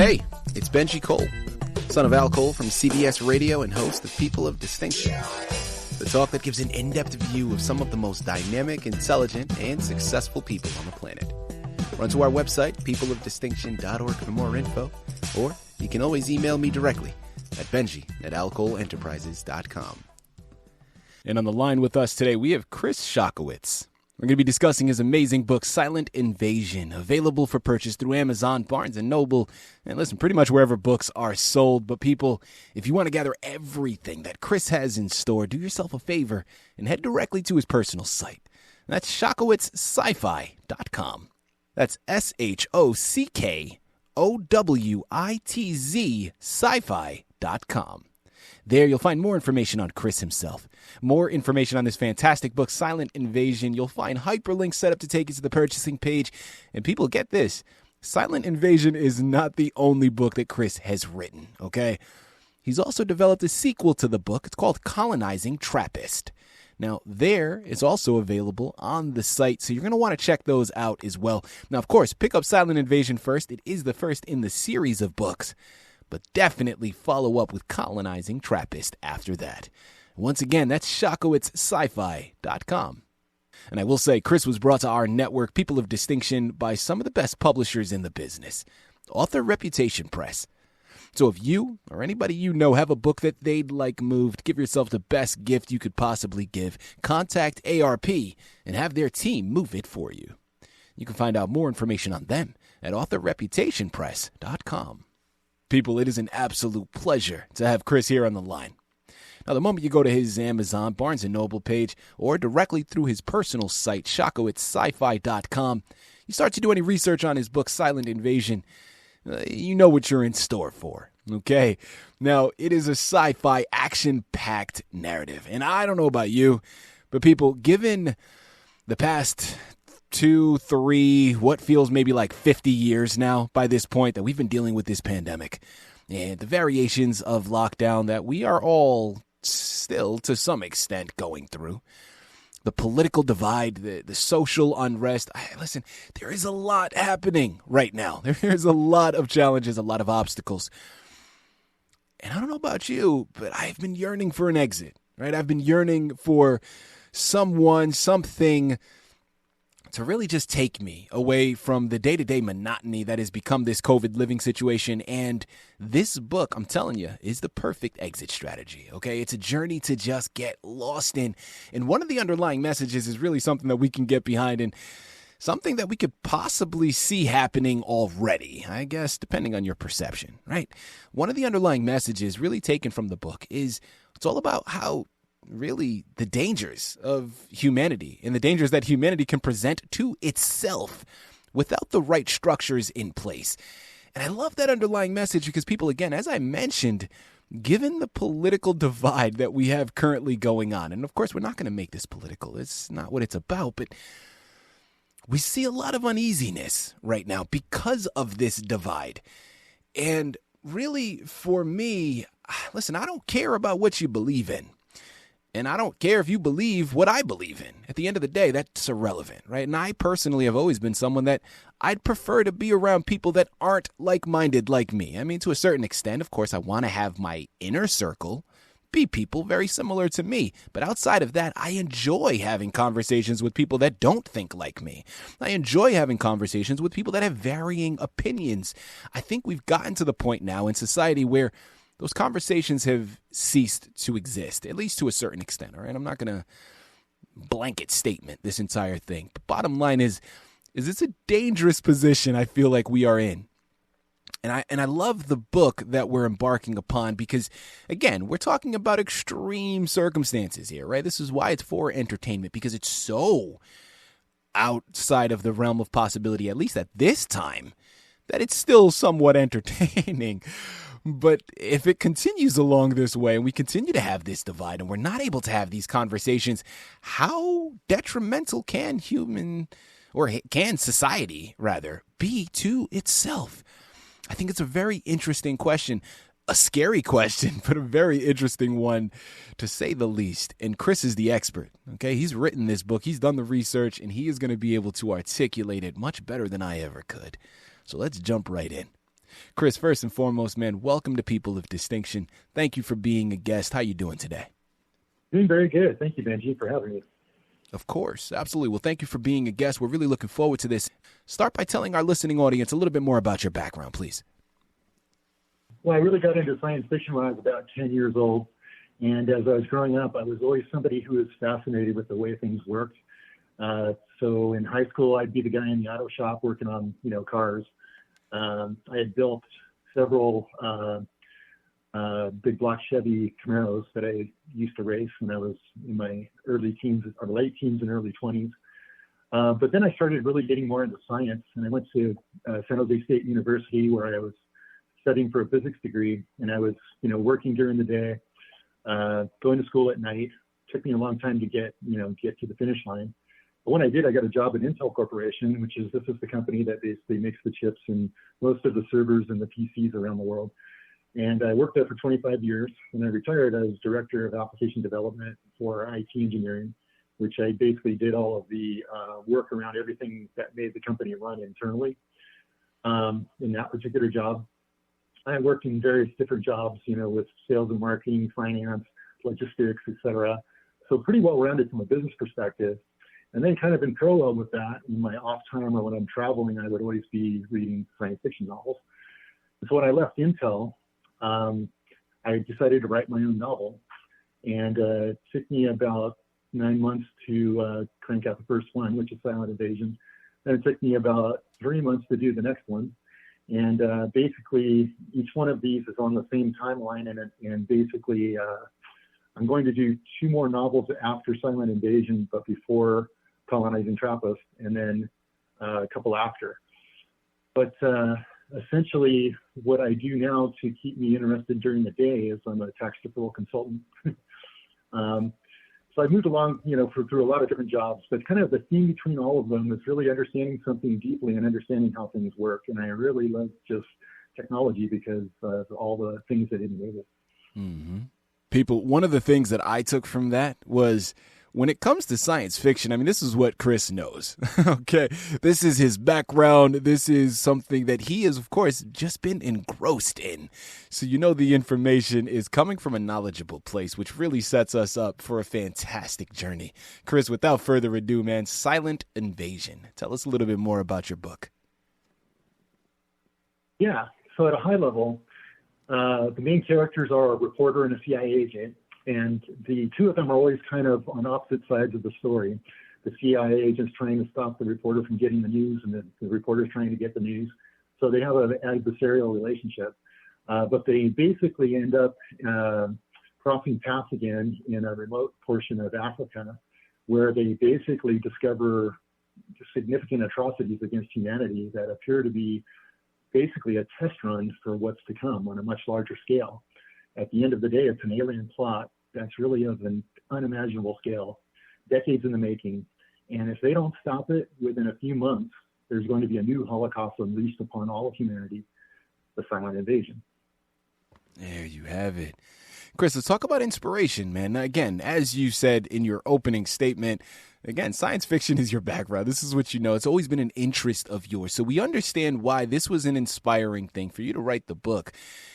Hey, it's Benji Cole, son of Al Cole from CBS Radio and host of People of Distinction, the talk that gives an in-depth view of some of the most dynamic, intelligent, and successful people on the planet. Run to our website, peopleofdistinction.org for more info, or you can always email me directly at benji@alcoleenterprises.com. And on the line with us today, we have Chris Shockowitz. We're going to be discussing his amazing book, Silent Invasion, available for purchase through Amazon, Barnes & Noble, and listen, pretty much wherever books are sold. But people, if you want to gather everything that Chris has in store, do yourself a favor and head directly to his personal site. And that's ShockowitzSci-Fi.com. That's ShockoWitz sci-fi.com. There you'll find more information on Chris himself, more information on this fantastic book, Silent Invasion. You'll find hyperlinks set up to take you to the purchasing page. And people, get this, Silent Invasion is not the only book that Chris has written, okay? He's also developed a sequel to the book. It's called Colonizing Trappist. Now, there is also available on the site, so you're going to want to check those out as well. Now, of course, pick up Silent Invasion first. It is the first in the series of books. But definitely follow up with Colonizing Trappist after that. Once again, that's ShockowitzSci-Fi.com. And I will say, Chris was brought to our network, People of Distinction, by some of the best publishers in the business, Author Reputation Press. So if you or anybody you know have a book that they'd like moved, give yourself the best gift you could possibly give. Contact ARP and have their team move it for you. You can find out more information on them at AuthorReputationPress.com. People, it is an absolute pleasure to have Chris here on the line. Now, the moment you go to his Amazon, Barnes & Noble page, or directly through his personal site, ShockowitzSci-Fi.com, you start to do any research on his book, Silent Invasion, you know what you're in store for, okay? Now, it is a sci-fi action-packed narrative, and I don't know about you, but people, given the past 2, 3, what feels maybe like 50 years now by this point that we've been dealing with this pandemic and the variations of lockdown that we are all still to some extent going through. The political divide, the social unrest. Listen, there is a lot happening right now. There's a lot of challenges, a lot of obstacles. And I don't know about you, but I've been yearning for an exit, right? I've been yearning for someone, something to really just take me away from the day-to-day monotony that has become this COVID living situation. And this book, I'm telling you, is the perfect exit strategy, okay? It's a journey to just get lost in. And one of the underlying messages is really something that we can get behind and something that we could possibly see happening already, I guess, depending on your perception, right? One of the underlying messages really taken from the book is it's all about how really the dangers of humanity and the dangers that humanity can present to itself without the right structures in place. And I love that underlying message because people, again, as I mentioned, given the political divide that we have currently going on, and of course, we're not going to make this political. It's not what it's about, but we see a lot of uneasiness right now because of this divide. And really, for me, listen, I don't care about what you believe in. And I don't care if you believe what I believe in. At the end of the day, that's irrelevant, right? And I personally have always been someone that I'd prefer to be around people that aren't like-minded like me. I mean, to a certain extent, of course, I want to have my inner circle be people very similar to me. But outside of that, I enjoy having conversations with people that don't think like me. I enjoy having conversations with people that have varying opinions. I think we've gotten to the point now in society where those conversations have ceased to exist, at least to a certain extent, all right? I'm not going to blanket statement this entire thing. But bottom line is it's a dangerous position I feel like we are in. And I love the book that we're embarking upon because, again, we're talking about extreme circumstances here, right? This is why it's for entertainment, because it's so outside of the realm of possibility, at least at this time, that it's still somewhat entertaining. But if it continues along this way and we continue to have this divide and we're not able to have these conversations, how detrimental can society be to itself? I think it's a very interesting question, a scary question, but a very interesting one to say the least. And Chris is the expert, okay? He's written this book, he's done the research, and he is going to be able to articulate it much better than I ever could. So let's jump right in. Chris, first and foremost, man, welcome to People of Distinction. Thank you for being a guest. How you doing today? Doing very good. Thank you, Benji, for having me. Of course. Absolutely. Well, thank you for being a guest. We're really looking forward to this. Start by telling our listening audience a little bit more about your background, please. Well, I really got into science fiction when I was about 10 years old. And as I was growing up, I was always somebody who was fascinated with the way things worked. So in high school, I'd be the guy in the auto shop working on, cars. I had built several big block Chevy Camaros that I used to race when I was in my early teens or late teens and early 20s. But then I started really getting more into science, and I went to San Jose State University where I was studying for a physics degree, and I was, working during the day, going to school at night. Took me a long time to get to the finish line. But when I did, I got a job at Intel Corporation, this is the company that basically makes the chips and most of the servers and the PCs around the world. And I worked there for 25 years. When I retired, I was director of application development for IT engineering, which I basically did all of the work around everything that made the company run internally. In that particular job, I worked in various different jobs, with sales and marketing, finance, logistics, etc. So pretty well rounded from a business perspective. And then kind of in parallel with that, in my off time or when I'm traveling, I would always be reading science fiction novels. And so when I left Intel, I decided to write my own novel. And it took me about 9 months to crank out the first one, which is Silent Invasion. Then it took me about 3 months to do the next one. And basically, each one of these is on the same timeline. And basically, I'm going to do 2 more novels after Silent Invasion, but before Colonizing Trappist, and then a couple after. But essentially, what I do now to keep me interested during the day is I'm a tax deferral consultant. So I moved along, through a lot of different jobs, but kind of the theme between all of them is really understanding something deeply and understanding how things work. And I really love just technology because of all the things that enable it. Mm-hmm. People, one of the things that I took from that was when it comes to science fiction, I mean, this is what Chris knows. Okay. This is his background. This is something that he has, of course, just been engrossed in. So, the information is coming from a knowledgeable place, which really sets us up for a fantastic journey. Chris, without further ado, man, Silent Invasion. Tell us a little bit more about your book. Yeah. So at a high level, the main characters are a reporter and a CIA agent. And the two of them are always kind of on opposite sides of the story. The CIA agent's trying to stop the reporter from getting the news, and the reporter's trying to get the news. So they have an adversarial relationship. But they basically end up crossing paths again in a remote portion of Africa, where they basically discover significant atrocities against humanity that appear to be basically a test run for what's to come on a much larger scale. At the end of the day, it's an alien plot that's really of an unimaginable scale, decades in the making. And if they don't stop it within a few months, there's going to be a new Holocaust unleashed upon all of humanity, the Silent Invasion. There you have it. Chris, let's talk about inspiration, man. Now, again, as you said in your opening statement, again, science fiction is your background. This is what you know. It's always been an interest of yours. So we understand why this was an inspiring thing for you to write the book.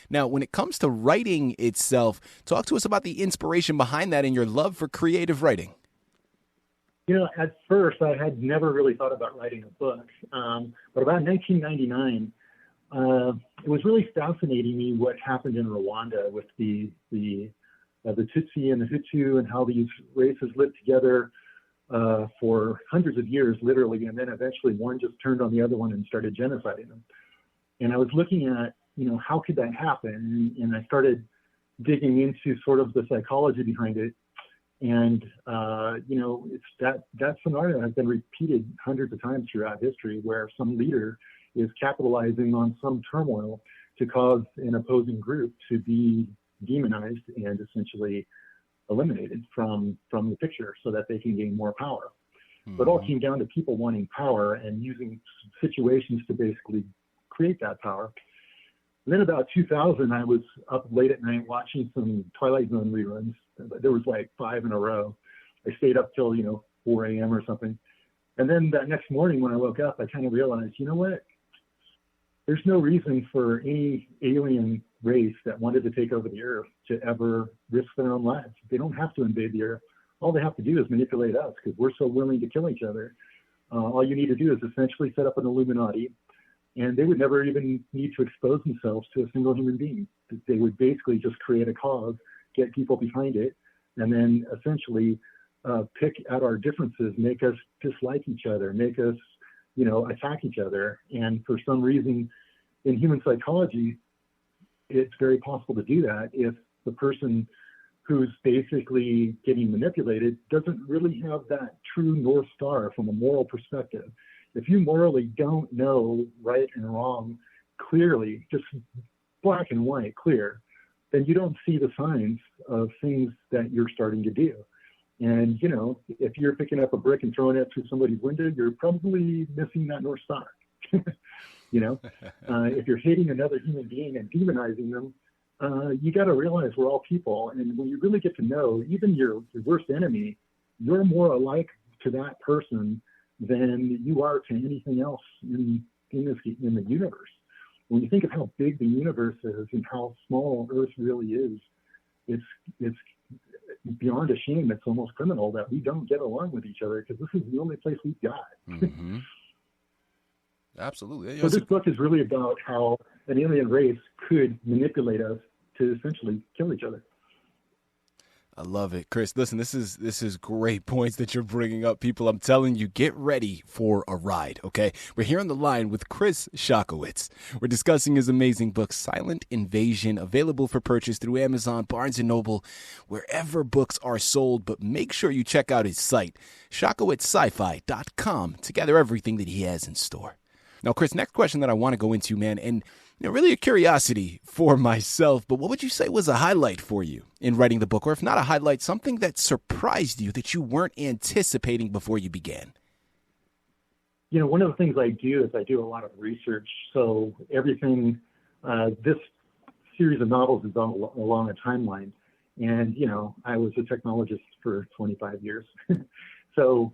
Now, when it comes to writing itself, talk to us about the inspiration behind that and your love for creative writing. At first, I had never really thought about writing a book. But about 1999, it was really fascinating me what happened in Rwanda with the Tutsi and the Hutu and how these races lived together for hundreds of years, literally, and then eventually one just turned on the other one and started genociding them. And I was looking at, how could that happen? And I started digging into sort of the psychology behind it. And, it's that scenario has been repeated hundreds of times throughout history, where some leader is capitalizing on some turmoil to cause an opposing group to be demonized and essentially eliminated from the picture so that they can gain more power. Mm-hmm. But it all came down to people wanting power and using situations to basically create that power. And then about 2000, I was up late at night watching some Twilight Zone reruns. There was like 5 in a row. I stayed up till, 4 a.m. or something. And then that next morning when I woke up, I kind of realized, you know what? there's no reason for any alien race that wanted to take over the Earth to ever risk their own lives. They don't have to invade the Earth. All they have to do is manipulate us because we're so willing to kill each other. All you need to do is essentially set up an Illuminati, and they would never even need to expose themselves to a single human being. They would basically just create a cause, get people behind it, and then essentially pick at our differences, make us dislike each other, make us, attack each other. And for some reason in human psychology, it's very possible to do that if the person who's basically getting manipulated doesn't really have that true North Star from a moral perspective. If you morally don't know right and wrong clearly, just black and white, clear, then you don't see the signs of things that you're starting to do. And, if you're picking up a brick and throwing it through somebody's window, you're probably missing that North Star. If you're hating another human being and demonizing them, you got to realize we're all people. And when you really get to know even your worst enemy, you're more alike to that person than you are to anything else in the universe. When you think of how big the universe is and how small Earth really is, it's beyond a shame. It's almost criminal that we don't get along with each other because this is the only place we've got. Mm-hmm. Absolutely. So this book is really about how an alien race could manipulate us to essentially kill each other. I love it. Chris, listen, this is great points that you're bringing up. People, I'm telling you, get ready for a ride, okay? We're here on the line with Chris Shockowitz. We're discussing his amazing book, Silent Invasion, available for purchase through Amazon, Barnes & Noble, wherever books are sold. But make sure you check out his site, ShockowitzSci-fi.com, to gather everything that he has in store. Now, Chris, next question that I want to go into, man, and really a curiosity for myself, but what would you say was a highlight for you in writing the book? Or if not a highlight, something that surprised you that you weren't anticipating before you began? One of the things I do is I do a lot of research. So everything, this series of novels is along a timeline. And, I was a technologist for 25 years. So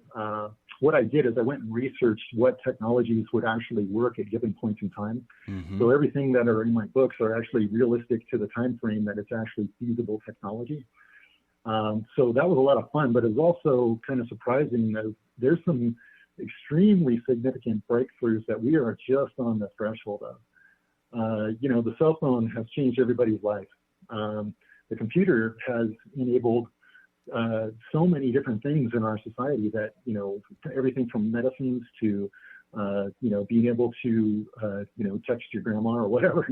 what I did is I went and researched what technologies would actually work at given points in time. Mm-hmm. So everything that are in my books are actually realistic to the time frame that it's actually feasible technology. So that was a lot of fun, but it was also kind of surprising that there's some extremely significant breakthroughs that we are just on the threshold of. The cell phone has changed everybody's life. The computer has enabled so many different things in our society that, everything from medicines to, being able to, text your grandma or whatever,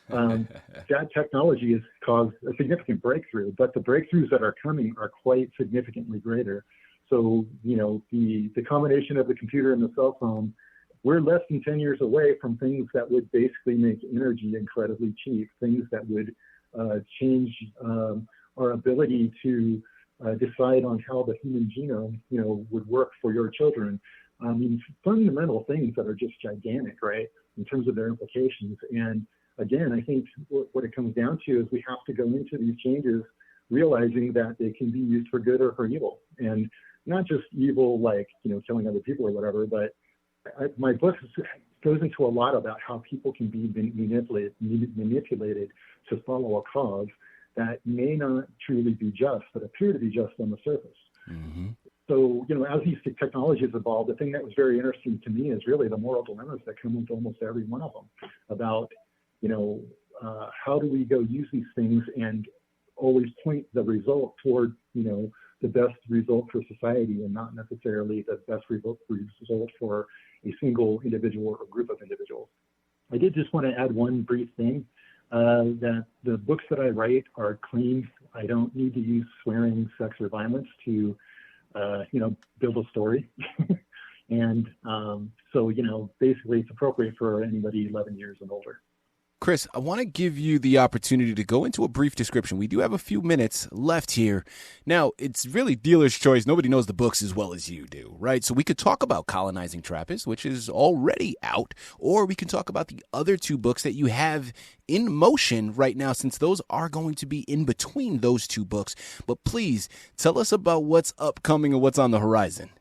that technology has caused a significant breakthrough, but the breakthroughs that are coming are quite significantly greater. So, the combination of the computer and the cell phone, we're less than 10 years away from things that would basically make energy incredibly cheap, things that would change our ability to decide on how the human genome, would work for your children. I mean, fundamental things that are just gigantic, right, in terms of their implications. And again, I think what it comes down to is we have to go into these changes realizing that they can be used for good or for evil, and not just evil like, killing other people or whatever, but my book goes into a lot about how people can be manipulated to follow a cause that may not truly be just, but appear to be just on the surface. Mm-hmm. So, as these technologies evolve, the thing that was very interesting to me is really the moral dilemmas that come into almost every one of them about, how do we go use these things and always point the result toward, the best result for society and not necessarily the best result for a single individual or group of individuals. I did just want to add one brief thing. That the books that I write are clean. I don't need to use swearing, sex, or violence to, build a story. And so, basically it's appropriate for anybody 11 years and older. Chris, I want to give you the opportunity to go into a brief description. We do have a few minutes left here. Now, it's really dealer's choice. Nobody knows the books as well as you do, right? So we could talk about Colonizing Trappist, which is already out, or we can talk about the other two books that you have in motion right now, since those are going to be in between those two books. But please tell us about what's upcoming and what's on the horizon.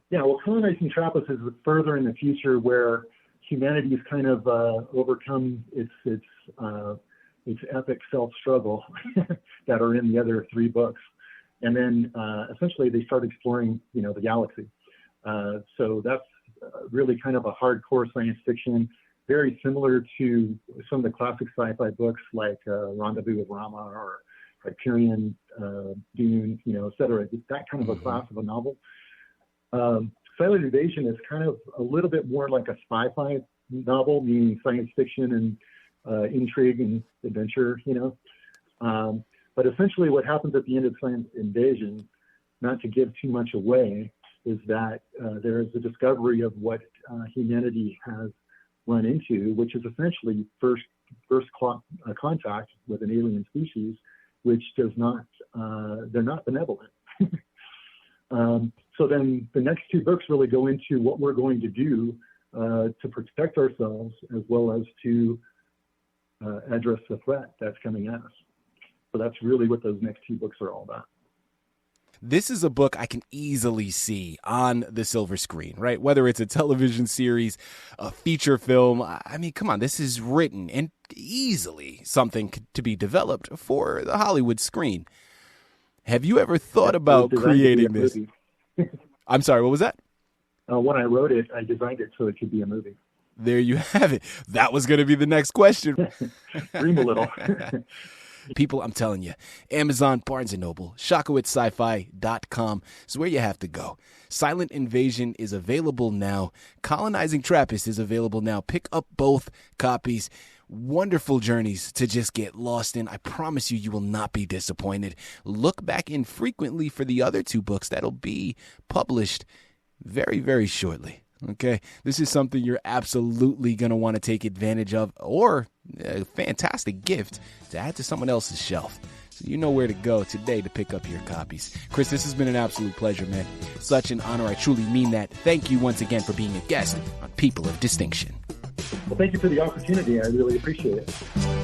Yeah, well, Colonizing Trappist is further in the future where humanity's kind of overcome its epic self-struggle that are in the other 3 books. And then essentially they start exploring, the galaxy. So that's really kind of a hardcore science fiction, very similar to some of the classic sci-fi books like Rendezvous with Rama or Hyperion, Dune, et cetera. It's that kind of a class of a novel. Silent Invasion is kind of a little bit more like a sci-fi novel, meaning science fiction and intrigue and adventure, But essentially what happens at the end of Silent Invasion, not to give too much away, is that there is a discovery of what humanity has run into, which is essentially first contact with an alien species, which does not, they're not benevolent. So then the next 2 books really go into what we're going to do to protect ourselves as well as to address the threat that's coming at us. So that's really what those next 2 books are all about. This is a book I can easily see on the silver screen, right? Whether it's a television series, a feature film. I mean, come on, this is written and easily something to be developed for the Hollywood screen. Have you ever thought about creating this? I'm sorry, what was that? When I wrote it, I designed it so it could be a movie. There you have it. That was going to be the next question. Dream a little. People, I'm telling you, Amazon, Barnes & Noble, Shockowitz.com is where you have to go. Silent Invasion is available now. Colonizing Trappist is available now. Pick up both copies. Wonderful journeys to just get lost in. I promise you, you will not be disappointed. Look back infrequently for the other 2 books that'll be published very, very shortly. Okay, this is something you're absolutely going to want to take advantage of, or a fantastic gift to add to someone else's shelf. So you know where to go today to pick up your copies. Chris, this has been an absolute pleasure, man. Such an honor. I truly mean that. Thank you once again for being a guest on People of Distinction. Well, thank you for the opportunity. I really appreciate it.